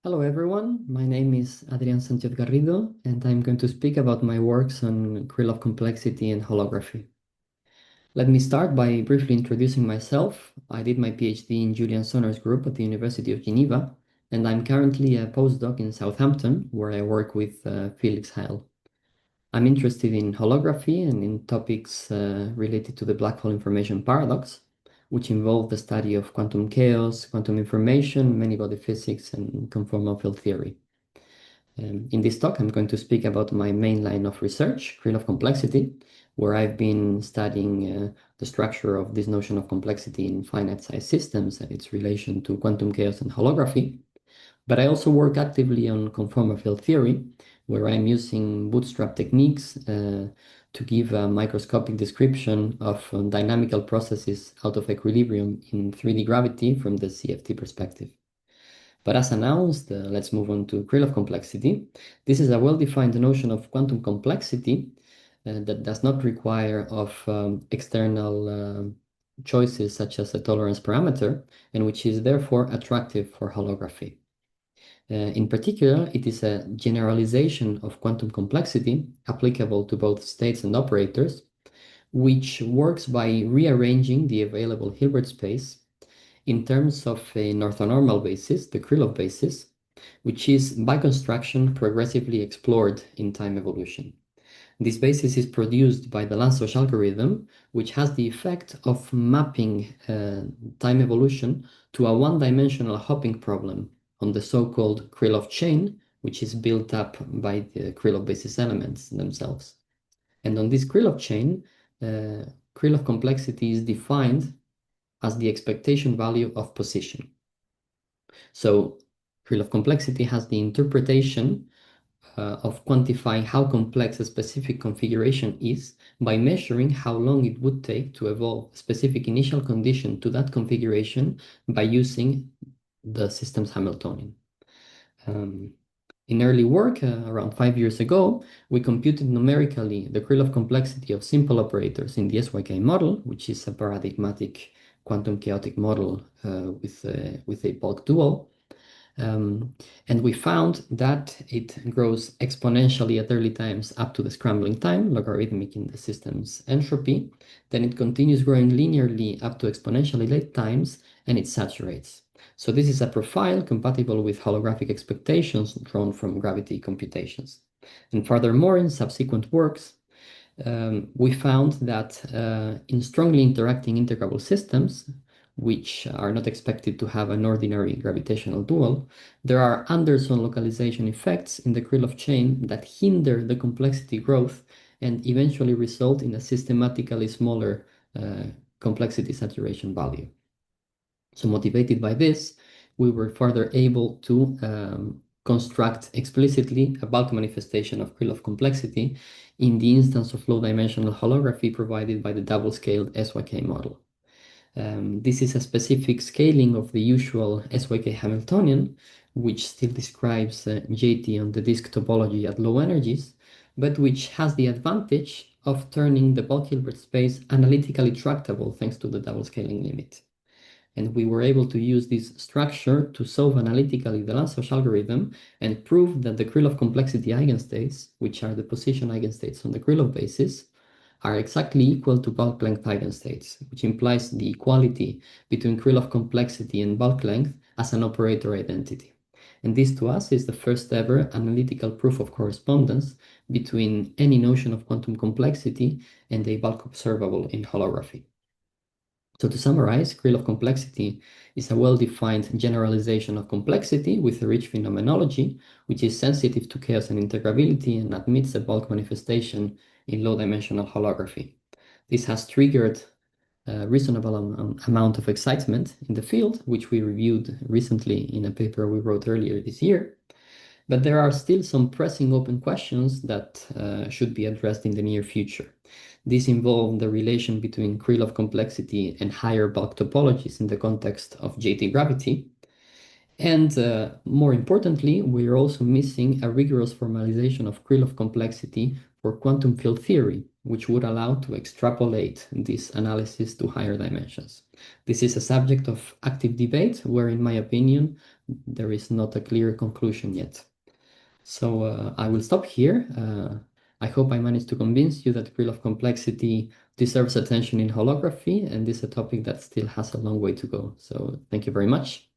Hello everyone, my name is Adrián Sánchez-Garrido and I'm going to speak about my works on Krylov complexity and holography. Let me start by briefly introducing myself. I did my PhD in Julian Sonner's group at the University of Geneva, and I'm currently a postdoc in Southampton where I work with Felix Heil. I'm interested in holography and in topics related to the black hole information paradox, which involve the study of quantum chaos, quantum information, many-body physics, and conformal field theory. In this talk, I'm going to speak about my main line of research, Krylov complexity, where I've been studying the structure of this notion of complexity in finite-size systems and its relation to quantum chaos and holography. But I also work actively on conformal field theory, where I'm using bootstrap techniques to give a microscopic description of dynamical processes out of equilibrium in 3D gravity from the CFT perspective. But as announced, let's move on to Krylov complexity. This is a well-defined notion of quantum complexity that does not require of external choices such as a tolerance parameter, and which is therefore attractive for holography. In particular, it is a generalization of quantum complexity applicable to both states and operators, which works by rearranging the available Hilbert space in terms of an orthonormal basis, the Krylov basis, which is by construction progressively explored in time evolution. This basis is produced by the Lanczos algorithm, which has the effect of mapping time evolution to a one-dimensional hopping problem on the so-called Krylov chain, which is built up by the Krylov basis elements themselves. And on this Krylov chain, Krylov complexity is defined as the expectation value of position. So Krylov complexity has the interpretation of quantifying how complex a specific configuration is by measuring how long it would take to evolve a specific initial condition to that configuration by using the system's Hamiltonian. In early work, around 5 years ago, we computed numerically the Krylov complexity of simple operators in the SYK model, which is a paradigmatic quantum chaotic model with a bulk dual. And we found that it grows exponentially at early times up to the scrambling time, logarithmic in the system's entropy. Then it continues growing linearly up to exponentially late times, and it saturates. So this is a profile compatible with holographic expectations drawn from gravity computations. And furthermore, in subsequent works, we found that in strongly interacting integrable systems, which are not expected to have an ordinary gravitational dual, there are Anderson localization effects in the Krylov chain that hinder the complexity growth and eventually result in a systematically smaller complexity saturation value. So motivated by this, we were further able to construct explicitly a bulk manifestation of Krylov complexity in the instance of low-dimensional holography provided by the double-scaled SYK model. This is a specific scaling of the usual SYK Hamiltonian, which still describes JT on the disk topology at low energies, but which has the advantage of turning the bulk Hilbert space analytically tractable thanks to the double scaling limit. And we were able to use this structure to solve analytically the Lanczos algorithm and prove that the Krylov complexity eigenstates, which are the position eigenstates on the Krylov basis, are exactly equal to bulk length eigenstates, which implies the equality between Krylov complexity and bulk length as an operator identity. And this to us is the first ever analytical proof of correspondence between any notion of quantum complexity and a bulk observable in holography. So to summarize, Krylov complexity is a well-defined generalization of complexity with a rich phenomenology, which is sensitive to chaos and integrability and admits a bulk manifestation in low-dimensional holography. This has triggered a reasonable amount of excitement in the field, which we reviewed recently in a paper we wrote earlier this year. But there are still some pressing open questions that should be addressed in the near future. These involve the relation between Krylov complexity and higher bulk topologies in the context of JT gravity. And more importantly, we are also missing a rigorous formalization of Krylov complexity for quantum field theory, which would allow to extrapolate this analysis to higher dimensions. This is a subject of active debate where, in my opinion, there is not a clear conclusion yet. So I will stop here. I hope I managed to convince you that Krylov complexity deserves attention in holography, and this is a topic that still has a long way to go. So thank you very much.